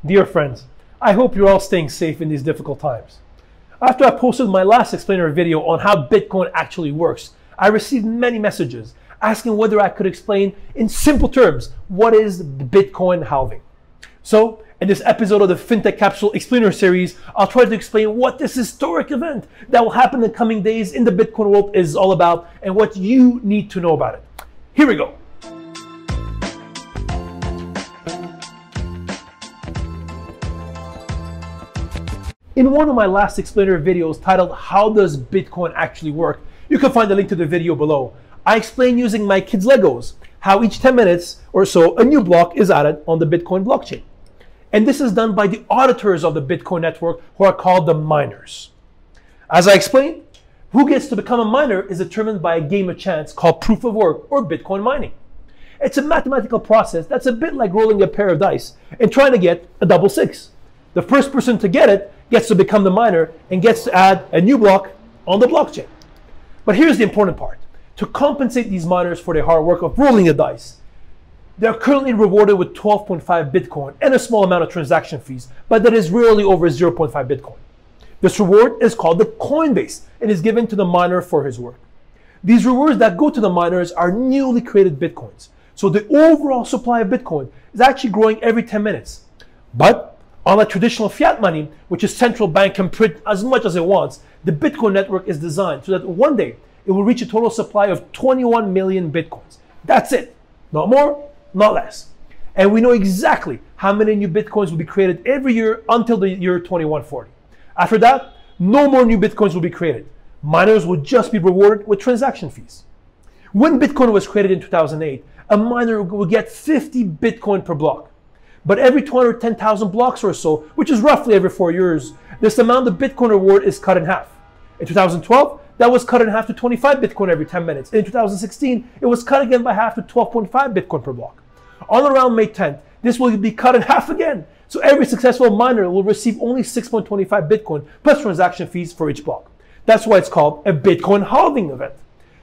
Dear friends, I hope you're all staying safe in these difficult times. After I posted my last explainer video on how Bitcoin actually works, I received many messages asking whether I could explain in simple terms what is Bitcoin halving. So, in this episode of the FinTech Capsule Explainer Series, I'll try to explain what this historic event that will happen in the coming days in the Bitcoin world is all about and what you need to know about it. Here we go. In one of my last explainer videos titled How Does Bitcoin Actually Work, you can find the link to the video below. I explain using my kids' Legos how each 10 minutes or so a new block is added on the Bitcoin blockchain. And this is done by the auditors of the Bitcoin network who are called the miners. As I explained, who gets to become a miner is determined by a game of chance called proof of work or Bitcoin mining. It's a mathematical process that's a bit like rolling a pair of dice and trying to get a double six. The first person to get it gets to become the miner and gets to add a new block on the blockchain. But here's the important part. To compensate these miners for their hard work of rolling the dice, they're currently rewarded with 12.5 Bitcoin and a small amount of transaction fees, but that is rarely over 0.5 Bitcoin. This reward is called the Coinbase and is given to the miner for his work. These rewards that go to the miners are newly created Bitcoins. So the overall supply of Bitcoin is actually growing every 10 minutes. But unlike traditional fiat money, which a central bank can print as much as it wants, the Bitcoin network is designed so that one day it will reach a total supply of 21 million Bitcoins. That's it. Not more, not less. And we know exactly how many new Bitcoins will be created every year until the year 2140. After that, no more new Bitcoins will be created. Miners will just be rewarded with transaction fees. When Bitcoin was created in 2008, a miner would get 50 Bitcoin per block. But every 210,000 blocks or so, which is roughly every 4 years, this amount of Bitcoin reward is cut in half. In 2012, that was cut in half to 25 Bitcoin every 10 minutes. In 2016, it was cut again by half to 12.5 Bitcoin per block. On around May 10th, this will be cut in half again. So every successful miner will receive only 6.25 Bitcoin plus transaction fees for each block. That's why it's called a Bitcoin halving event.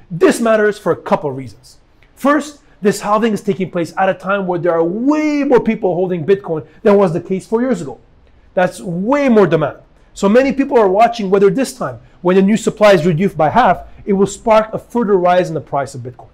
This matters for a couple of reasons. First, this halving is taking place at a time where there are way more people holding Bitcoin than was the case 4 years ago. That's way more demand. So many people are watching whether this time, when the new supply is reduced by half, it will spark a further rise in the price of Bitcoin.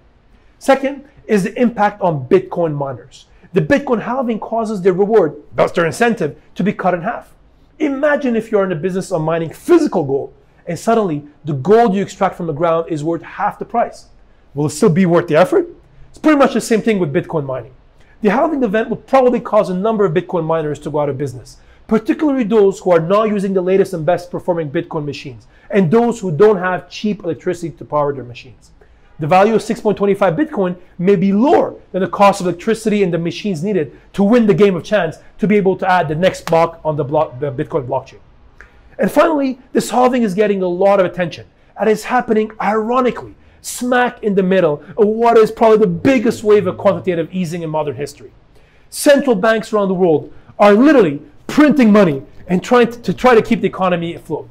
Second is the impact on Bitcoin miners. The Bitcoin halving causes their reward, thus their incentive, to be cut in half. Imagine if you're in the business of mining physical gold and suddenly the gold you extract from the ground is worth half the price. Will it still be worth the effort? It's pretty much the same thing with Bitcoin mining. The halving event will probably cause a number of Bitcoin miners to go out of business, particularly those who are not using the latest and best performing Bitcoin machines, and those who don't have cheap electricity to power their machines. The value of 6.25 Bitcoin may be lower than the cost of electricity and the machines needed to win the game of chance to be able to add the next block on the Bitcoin blockchain. And finally, this halving is getting a lot of attention, and it's happening ironically, smack in the middle of what is probably the biggest wave of quantitative easing in modern history. Central banks around the world are literally printing money and trying to keep the economy afloat.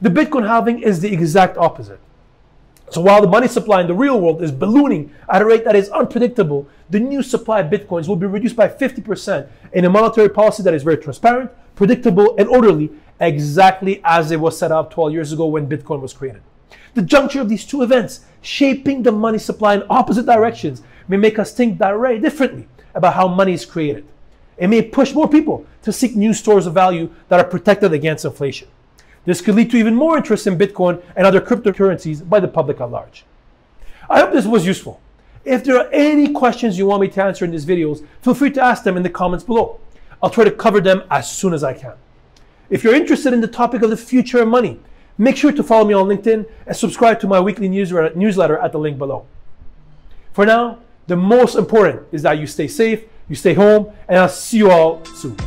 The Bitcoin halving is the exact opposite. So while the money supply in the real world is ballooning at a rate that is unpredictable, the new supply of Bitcoins will be reduced by 50% in a monetary policy that is very transparent, predictable, and orderly, exactly as it was set up 12 years ago when Bitcoin was created. The juncture of these two events, shaping the money supply in opposite directions, may make us think differently about how money is created. It may push more people to seek new stores of value that are protected against inflation. This could lead to even more interest in Bitcoin and other cryptocurrencies by the public at large. I hope this was useful. If there are any questions you want me to answer in these videos, feel free to ask them in the comments below. I'll try to cover them as soon as I can. If you're interested in the topic of the future of money, make sure to follow me on LinkedIn and subscribe to my weekly newsletter at the link below. For now, the most important is that you stay safe, you stay home, and I'll see you all soon.